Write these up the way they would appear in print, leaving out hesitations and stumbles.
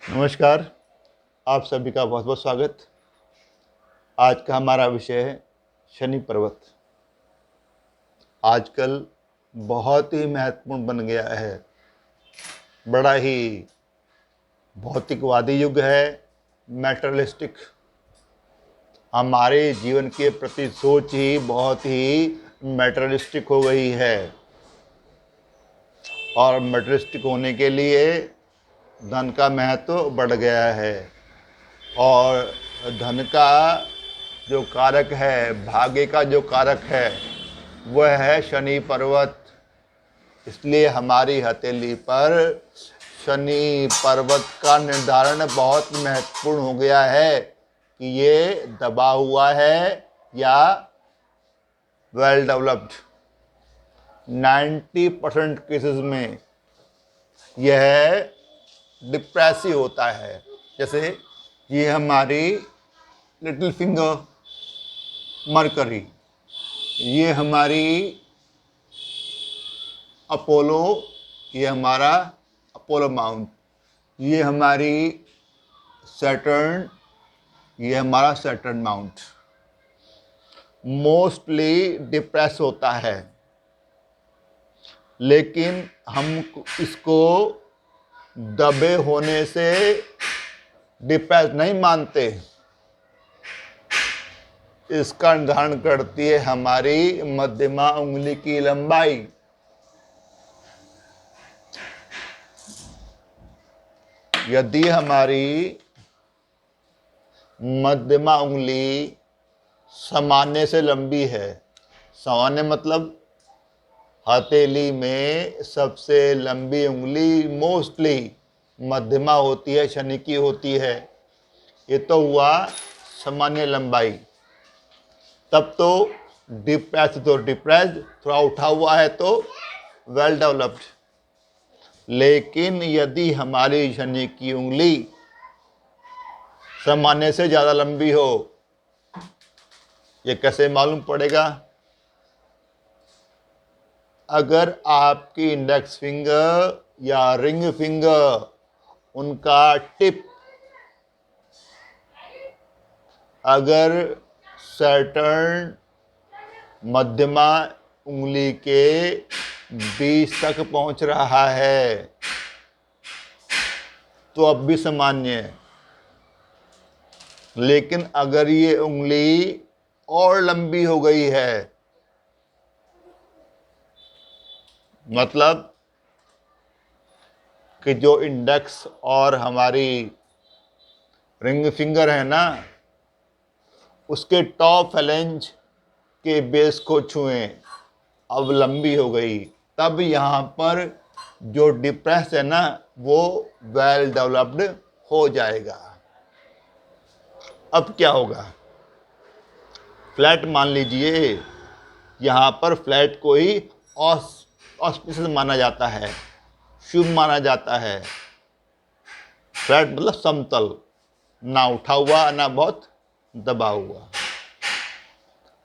नमस्कार। आप सभी का बहुत बहुत स्वागत। आज का हमारा विषय है शनि पर्वत। आजकल बहुत ही महत्वपूर्ण बन गया है। बड़ा ही भौतिकवादी युग है, मैटेरियलिस्टिक। हमारे जीवन के प्रति सोच ही बहुत ही मैटेरियलिस्टिक हो गई है और मैटेरियलिस्टिक होने के लिए धन का महत्व बढ़ गया है। और धन का जो कारक है, भाग्य का जो कारक है, वह है शनि पर्वत। इसलिए हमारी हथेली पर शनि पर्वत का निर्धारण बहुत महत्वपूर्ण हो गया है कि ये दबा हुआ है या वेल डेवलप्ड। 90% केसेस में यह डिप्रेसिव होता है। जैसे ये हमारी लिटिल फिंगर मरकरी, ये हमारी अपोलो, ये हमारा अपोलो माउंट, ये हमारी सैटर्न, ये हमारा सैटर्न माउंट मोस्टली डिप्रेस होता है। लेकिन हम इसको दबे होने से डिप्रेस नहीं मानते। इसका निर्धारण करती है हमारी मध्यमा उंगली की लंबाई। यदि हमारी मध्यमा उंगली सामान्य से लंबी है, सामान्य मतलब हथेली में सबसे लंबी उंगली मोस्टली मध्यमा होती है, शनि की होती है। ये तो हुआ सामान्य लंबाई। तब तो डिप्रेस्ड, थोड़ा उठा हुआ है तो वेल डेवलप्ड। लेकिन यदि हमारी शनि की उंगली सामान्य से ज़्यादा लंबी हो, ये कैसे मालूम पड़ेगा? अगर आपकी इंडेक्स फिंगर या रिंग फिंगर, उनका टिप अगर सैटर्न मध्यमा उंगली के बीच तक पहुंच रहा है तो अब भी सामान्य है। लेकिन अगर ये उंगली और लंबी हो गई है, मतलब कि जो इंडेक्स और हमारी रिंग फिंगर है ना, उसके टॉप फेलेंज के बेस को छुएं, अब लंबी हो गई, तब यहाँ पर जो डिप्रेस है ना, वो वेल डेवलप्ड हो जाएगा। अब क्या होगा? फ्लैट मान लीजिए, यहाँ पर फ्लैट को ही ऑस्पिशियस माना जाता है, शुभ माना जाता है। फ्लैट मतलब समतल, ना उठा हुआ ना बहुत दबा हुआ।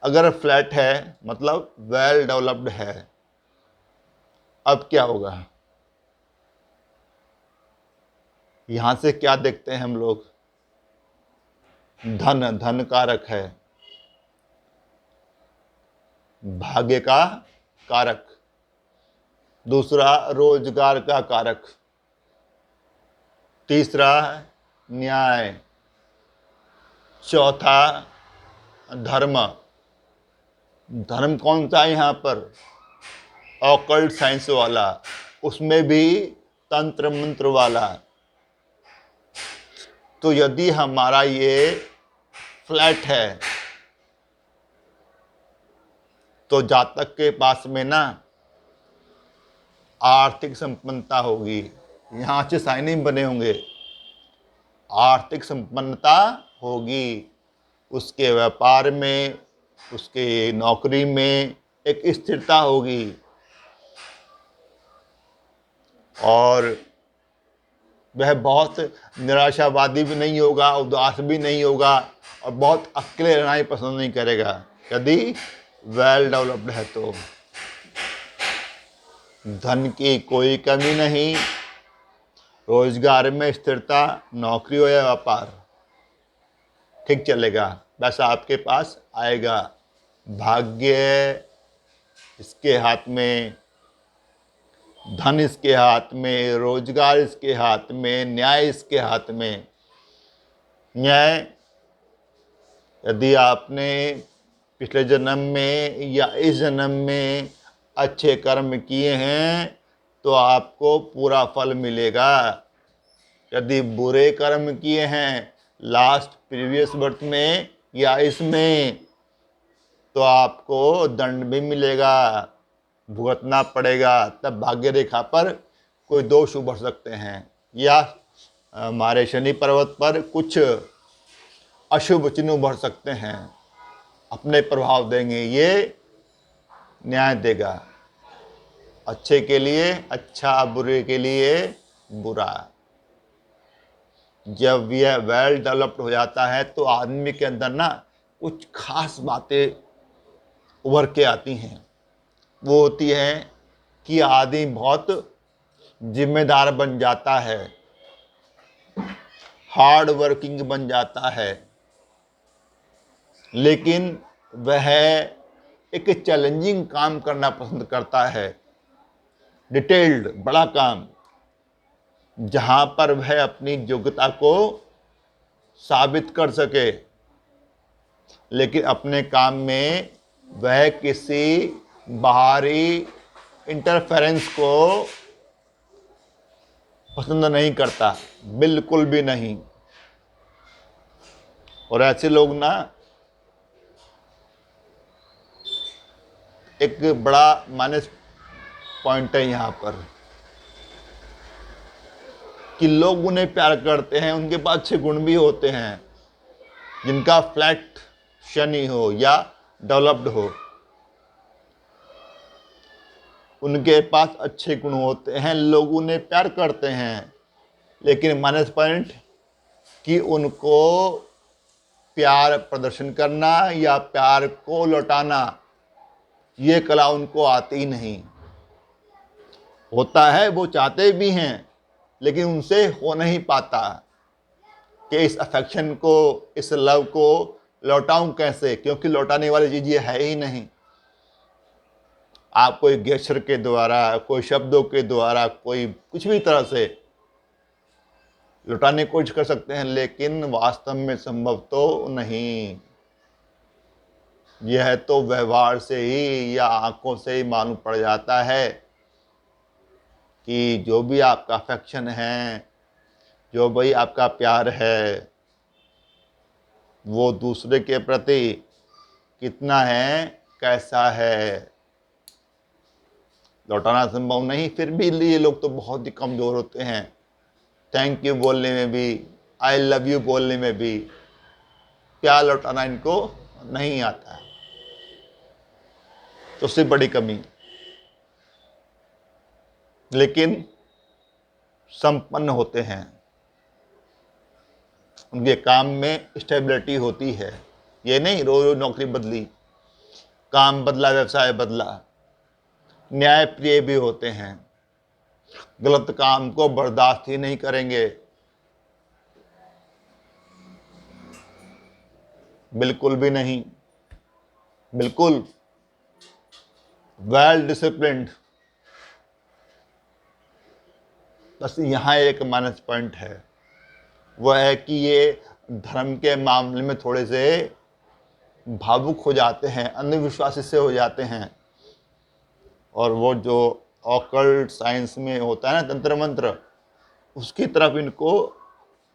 अगर फ्लैट है मतलब वेल डेवलप्ड है। अब क्या होगा? यहां से क्या देखते हैं हम लोग? धन कारक है, भाग्य का कारक। दूसरा रोजगार का कारक। तीसरा न्याय। चौथा धर्म। धर्म कौन सा है यहाँ पर? ऑकल्ट साइंस वाला, उसमें भी तंत्र मंत्र वाला। तो यदि हमारा ये फ्लैट है तो जातक के पास में ना आर्थिक संपन्नता होगी। यहाँ से साइनिंग बने होंगे, आर्थिक संपन्नता होगी। उसके व्यापार में, उसके नौकरी में एक स्थिरता होगी और वह बहुत निराशावादी भी नहीं होगा, उदास भी नहीं होगा और बहुत अकेले रहना ही पसंद नहीं करेगा यदि वेल डेवलप्ड है तो। धन की कोई कमी नहीं, रोजगार में स्थिरता, नौकरी हो या व्यापार, ठीक चलेगा, पैसा आपके पास आएगा। भाग्य इसके हाथ में, धन इसके हाथ में, रोजगार इसके हाथ में, न्याय इसके हाथ में। न्याय, यदि आपने पिछले जन्म में या इस जन्म में अच्छे कर्म किए हैं तो आपको पूरा फल मिलेगा। यदि बुरे कर्म किए हैं लास्ट प्रीवियस बर्थ में या इसमें, तो आपको दंड भी मिलेगा, भुगतना पड़ेगा। तब भाग्य रेखा पर कोई दोष उभर सकते हैं या हमारे शनि पर्वत पर कुछ अशुभ चिन्ह उभर सकते हैं, अपने प्रभाव देंगे। ये न्याय देगा, अच्छे के लिए अच्छा, बुरे के लिए बुरा। जब यह वेल डेवलप्ड हो जाता है तो आदमी के अंदर ना कुछ खास बातें उभर के आती हैं। वो होती है कि आदमी बहुत जिम्मेदार बन जाता है, हार्ड वर्किंग बन जाता है, लेकिन वह एक चैलेंजिंग काम करना पसंद करता है, डिटेल्ड बड़ा काम, जहां पर वह अपनी योग्यता को साबित कर सके। लेकिन अपने काम में वह किसी बाहरी इंटरफेरेंस को पसंद नहीं करता, बिल्कुल भी नहीं। और ऐसे लोग ना, एक बड़ा माइनस पॉइंट है यहाँ पर कि लोग उन्हें प्यार करते हैं, उनके पास अच्छे गुण भी होते हैं, जिनका फ्लैट शनि हो या डेवलप्ड हो, उनके पास अच्छे गुण होते हैं, लोग उन्हें प्यार करते हैं। लेकिन माइनस पॉइंट कि उनको प्यार प्रदर्शन करना या प्यार को लौटाना, ये कला उनको आती ही नहीं। होता है, वो चाहते भी हैं, लेकिन उनसे हो नहीं पाता कि इस अफेक्शन को, इस लव को लौटाऊं कैसे, क्योंकि लौटाने वाली चीज़ ये है ही नहीं। आप कोई गेस्चर के द्वारा, कोई शब्दों के द्वारा, कोई कुछ भी तरह से लौटाने की कोशिश कर सकते हैं, लेकिन वास्तव में संभव तो नहीं। यह तो व्यवहार से ही या आंखों से ही मालूम पड़ जाता है कि जो भी आपका अफेक्शन है, जो भी आपका प्यार है, वो दूसरे के प्रति कितना है, कैसा है, लौटाना संभव नहीं। फिर भी ये लोग तो बहुत ही कमज़ोर होते हैं, थैंक यू बोलने में भी, आई लव यू बोलने में भी प्यार लौटाना इनको नहीं आता है। तो उससे बड़ी कमी। लेकिन संपन्न होते हैं, उनके काम में स्टेबिलिटी होती है। ये नहीं रोज रोज नौकरी बदली, काम बदला, व्यवसाय बदला। न्याय प्रिय भी होते हैं, गलत काम को बर्दाश्त ही नहीं करेंगे, बिल्कुल भी नहीं, बिल्कुल वेल डिसिप्लिन्ड। बस यहाँ एक माइनस पॉइंट है, वह है कि ये धर्म के मामले में थोड़े से भावुक हो जाते हैं, अंधविश्वासी से हो जाते हैं। और वो जो ऑकल्ट साइंस में होता है ना, तंत्र मंत्र, उसकी तरफ इनको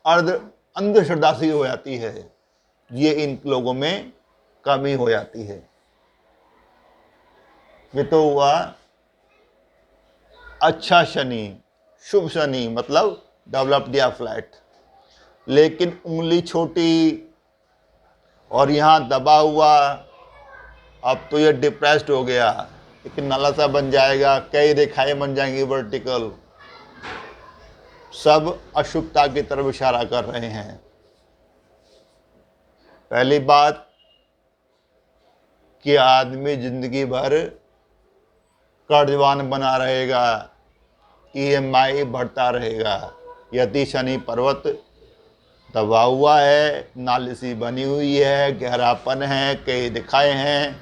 अंधश्रद्धा सी हो जाती है। ये इन लोगों में कमी हो जाती है। ये तो हुआ अच्छा शनि, शुभ शनि, मतलब डेवलप्ड या फ्लैट। लेकिन उंगली छोटी और यहाँ दबा हुआ, अब तो ये डिप्रेस्ड हो गया, एक नाला सा बन जाएगा, कई रेखाएं बन जाएंगी वर्टिकल, सब अशुभता की तरफ इशारा कर रहे हैं। पहली बात कि आदमी जिंदगी भर कर्जवान बना रहेगा, EMI बढ़ता रहेगा, यदि शनि पर्वत दबा हुआ है, नाली सी बनी हुई है, गहरापन है, कई दिखाए हैं,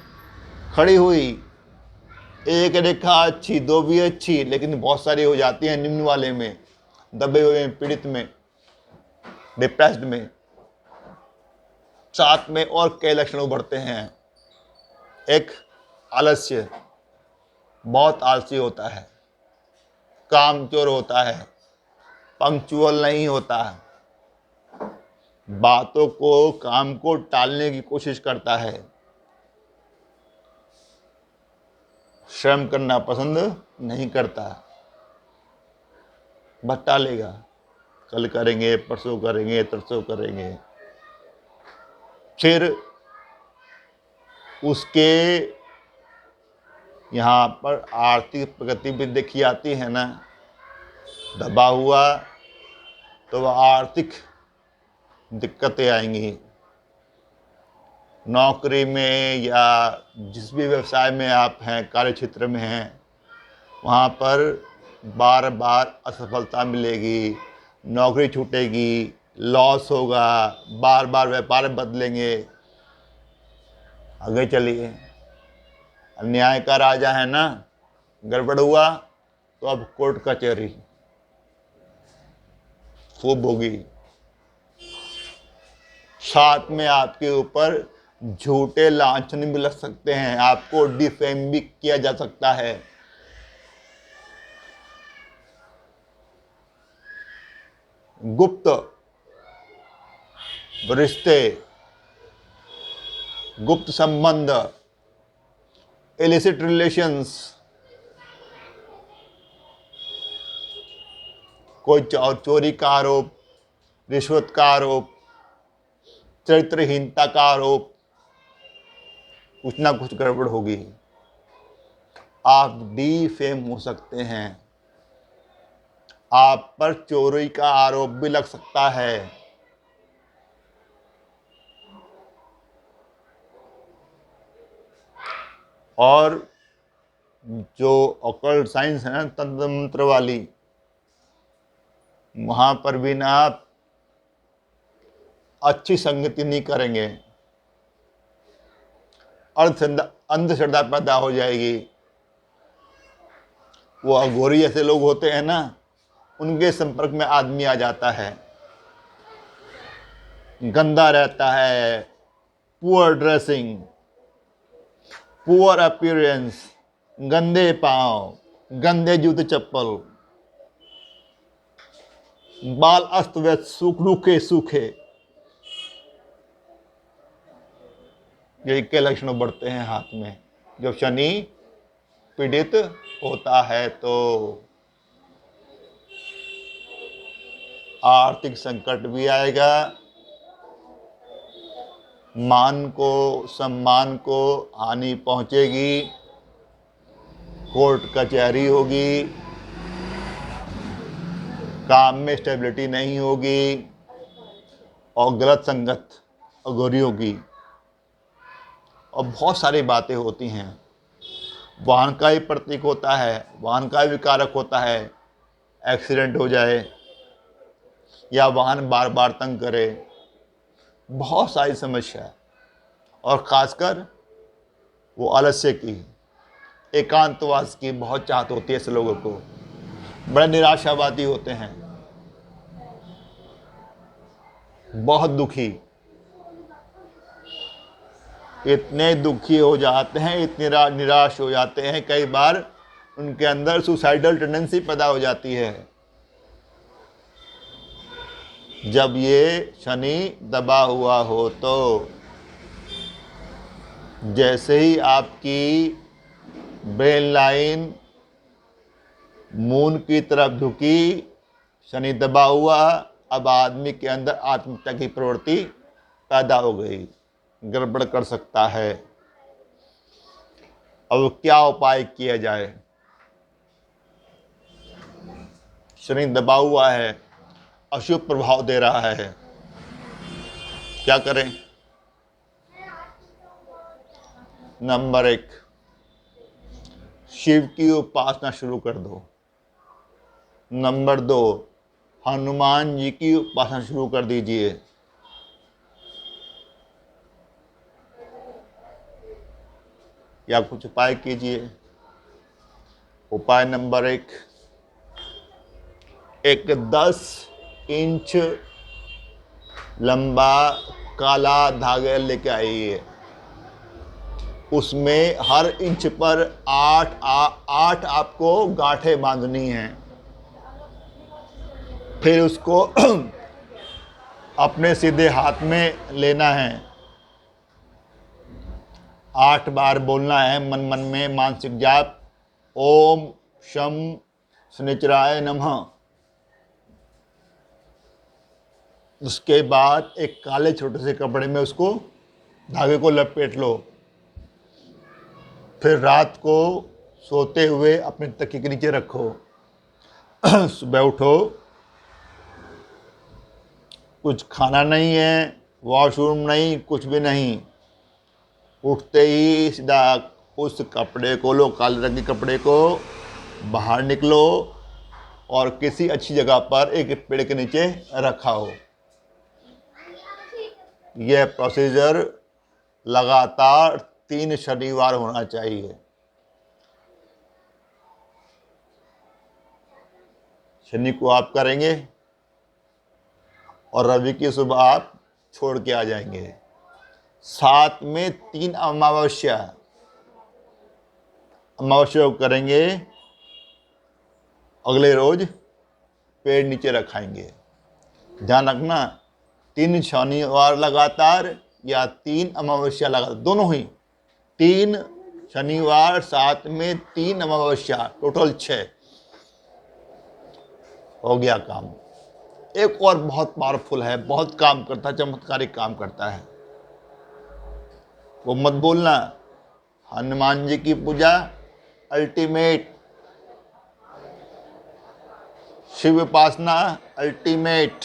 खड़ी हुई एक रेखा अच्छी, दो भी अच्छी, लेकिन बहुत सारी हो जाती हैं निम्न वाले में, दबे हुए में, पीड़ित में, डिप्रेस्ड में। साथ में और कई लक्षण उभरते हैं। एक आलस्य, बहुत आलसी होता है, कामचोर होता है, पंक्चुअल नहीं होता है, बातों को, काम को टालने की कोशिश करता है, श्रम करना पसंद नहीं करता, बस टालेगा, कल करेंगे, परसों करेंगे, तरसों करेंगे। फिर उसके यहाँ पर आर्थिक प्रगति भी देखी आती है ना, दबा हुआ तो वह आर्थिक दिक्कतें आएंगी। नौकरी में या जिस भी व्यवसाय में आप हैं, कार्य क्षेत्र में हैं, वहाँ पर बार बार असफलता मिलेगी, नौकरी छूटेगी, लॉस होगा, बार बार व्यापार बदलेंगे। आगे चलिए, न्याय का राजा है ना, गड़बड़ हुआ तो अब कोर्ट कचहरी खूब होगी। साथ में आपके ऊपर झूठे लांछन भी लग सकते हैं, आपको डिफेम भी किया जा सकता है। गुप्त रिश्ते, गुप्त संबंध, इलिसिट रिलेशंस, कोई चोरी का आरोप, रिश्वत का आरोप, चरित्रहीनता का आरोप, कुछ ना कुछ गड़बड़ होगी। आप डिफेम हो सकते हैं, आप पर चोरी का आरोप भी लग सकता है। और जो ऑकल्ट साइंस है ना, तंत्र मंत्र वाली, वहां पर भी ना आप अच्छी संगति नहीं करेंगे, अंधश्रद्धा पैदा हो जाएगी। वो अघोरी जैसे लोग होते हैं ना, उनके संपर्क में आदमी आ जाता है, गंदा रहता है, पुअर ड्रेसिंग, पुअर अपीयरेंस, गंदे पांव, गंदे जूते चप्पल, बाल अस्त व्यस्त, रूखे सूखे, यही के लक्षण बढ़ते हैं हाथ में जब शनि पीड़ित होता है। तो आर्थिक संकट भी आएगा, मान को, सम्मान को हानि पहुंचेगी, कोर्ट कचहरी होगी, काम में स्टेबिलिटी नहीं होगी, और गलत संगत अघोरी होगी, और बहुत सारी बातें होती हैं। वाहन का ही प्रतीक होता है, वाहन का भी कारक होता है, एक्सीडेंट हो जाए या वाहन बार बार तंग करे, बहुत सारी समस्या है। और खासकर वो आलस्य की, एकांतवास की बहुत चाहत होती है ऐसे लोगों को, बड़े निराशावादी होते हैं, बहुत दुखी, इतने दुखी हो जाते हैं, इतने निराश हो जाते हैं, कई बार उनके अंदर सुसाइडल टेंडेंसी पैदा हो जाती है जब ये शनि दबा हुआ हो। तो जैसे ही आपकी ब्रेन लाइन मून की तरफ झुकी, शनि दबा हुआ, अब आदमी के अंदर आत्महत्या की प्रवृत्ति पैदा हो गई, गड़बड़ कर सकता है। अब क्या उपाय किया जाए? शनि दबा हुआ है, अशुभ प्रभाव दे रहा है, क्या करें? नंबर 1, शिव की उपासना शुरू कर दो। नंबर 2, हनुमान जी की उपासना शुरू कर दीजिए। या कुछ उपाय कीजिए। उपाय नंबर 1, एक 10 इंच लंबा काला धागा लेके आइए। उसमें हर इंच पर 8 आपको गांठें बांधनी हैं। फिर उसको अपने सीधे हाथ में लेना है। 8 बार बोलना है मन मन में मानसिक जाप, ओम शम शनिचराय नमः। उसके बाद एक काले छोटे से कपड़े में उसको धागे को लपेट लो। फिर रात को सोते हुए अपने तकिए के नीचे रखो। सुबह उठो, कुछ खाना नहीं है, वॉशरूम नहीं, कुछ भी नहीं। उठते ही सीधा उस कपड़े को लो, काले रंग के कपड़े को, बाहर निकलो और किसी अच्छी जगह पर एक पेड़ के नीचे रखा हो। यह प्रोसीजर लगातार 3 शनिवार होना चाहिए। शनि को आप करेंगे और रवि की सुबह आप छोड़ के आ जाएंगे। साथ में 3 अमावस्या को करेंगे। अगले रोज पेड़ नीचे रखाएंगे। ध्यान रखना, 3 शनिवार लगातार या 3 अमावस्या लगातार, दोनों ही। 3 शनिवार साथ में 3 अमावस्या, टोटल 6 हो गया काम। एक और बहुत पावरफुल है, बहुत काम करता है, चमत्कारिक काम करता है। वो मत बोलना। हनुमान जी की पूजा अल्टीमेट, शिव उपासना अल्टीमेट।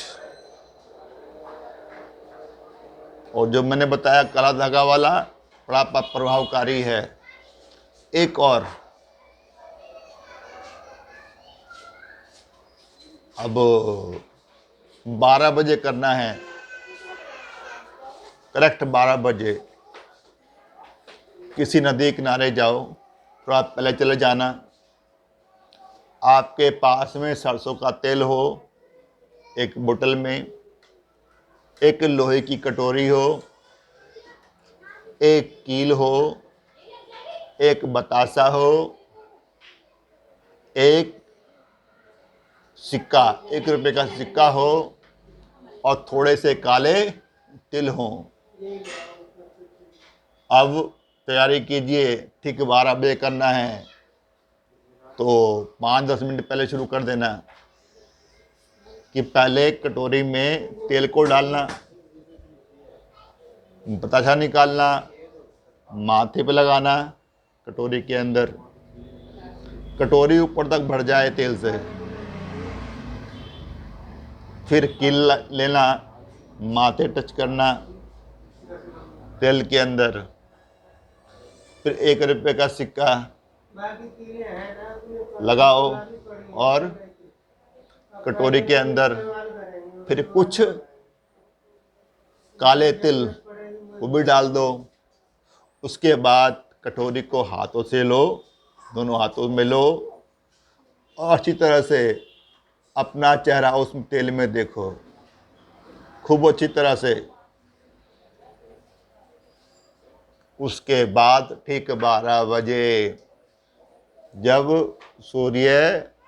और जो मैंने बताया काला धागा वाला बड़ा प्रभावकारी है। एक और, अब 12 बजे करना है, करेक्ट 12 बजे। किसी नदी किनारे जाओ, थोड़ा पहले चले जाना। आपके पास में सरसों का तेल हो एक बोतल में, एक लोहे की कटोरी हो, एक कील हो, एक बतासा हो, एक सिक्का, 1 रुपये का सिक्का हो और थोड़े से काले तिल हों। अब तैयारी कीजिए। ठीक 12 बजे करना है तो 5-10 मिनट पहले शुरू कर देना कि पहले कटोरी में तेल को डालना, बतासा निकालना, माथे पे लगाना, कटोरी के अंदर, कटोरी ऊपर तक भर जाए तेल से। फिर कील लेना, माथे टच करना तेल के अंदर। फिर 1 रुपये का सिक्का लगाओ और कटोरी के अंदर। फिर कुछ काले तिल वो भी डाल दो। उसके बाद कटोरी को हाथों से लो, दोनों हाथों में लो और अच्छी तरह से अपना चेहरा उस तेल में देखो, खूब अच्छी तरह से। उसके बाद ठीक 12 बजे जब सूर्य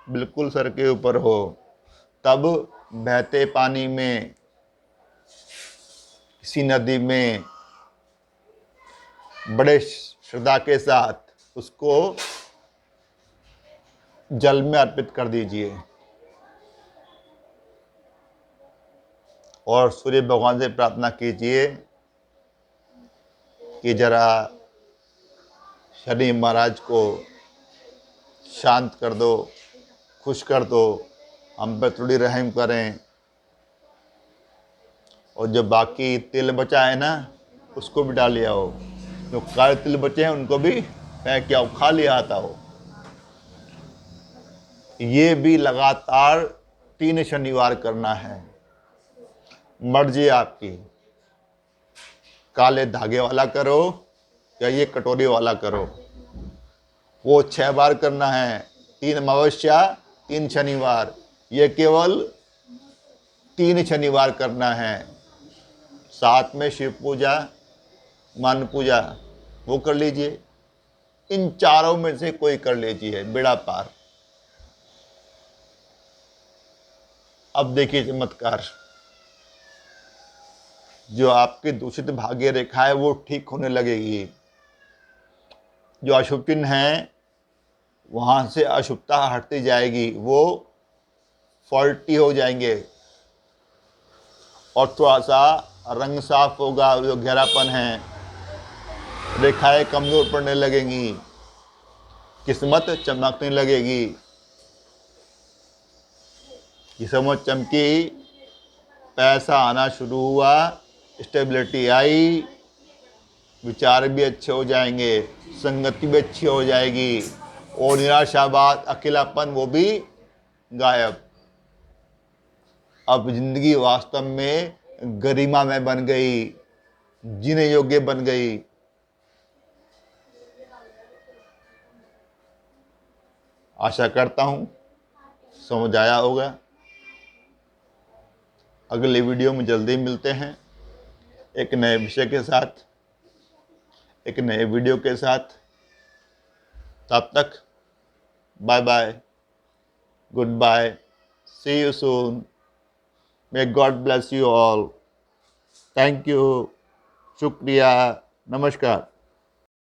बिल्कुल सर के ऊपर हो, तब बहते पानी में, किसी नदी में बड़े श्रद्धा के साथ उसको जल में अर्पित कर दीजिए और सूर्य भगवान से प्रार्थना कीजिए कि जरा शनि महाराज को शांत कर दो, खुश कर दो, हम पे थोड़ी रहम करें। और जो बाकी तिल बचा है ना, उसको भी डाल लिया हो। जो काले तिल बचे हैं उनको भी फेंक के आओ, खा लिया आता हो। ये भी लगातार 3 शनिवार करना है। मर्जी आपकी, काले धागे वाला करो या ये कटोरी वाला करो। वो 6 बार करना है, 3 अमावस्या 3 शनिवार, ये केवल 3 शनिवार करना है। साथ में शिव पूजा, मान पूजा वो कर लीजिए। इन चारों में से कोई कर लीजिए, बेड़ा पार। अब देखिए चमत्कार, जो आपकी दूषित भाग्य रेखा है वो ठीक होने लगेगी। जो अशुभ चिन्ह है वहाँ से अशुभता हटती जाएगी, वो फॉल्टी हो जाएंगे और थोड़ा सा रंग साफ होगा। जो गहरापन है, रेखाएं कमजोर पड़ने लगेंगी, किस्मत चमकने लगेगी। किस्मत चमकी, पैसा आना शुरू हुआ, स्टेबिलिटी आई, विचार भी अच्छे हो जाएंगे, संगति भी अच्छी हो जाएगी और निराशावाद, अकेलापन वो भी गायब। अब जिंदगी वास्तव में गरिमा में बन गई, जीने योग्य बन गई। आशा करता हूँ समझ आया होगा। अगले वीडियो में जल्दी मिलते हैं एक नए विषय के साथ, एक नए वीडियो के साथ। तब तक bye bye, goodbye, see you soon, may God bless you all. Thank you, शुक्रिया, नमस्कार।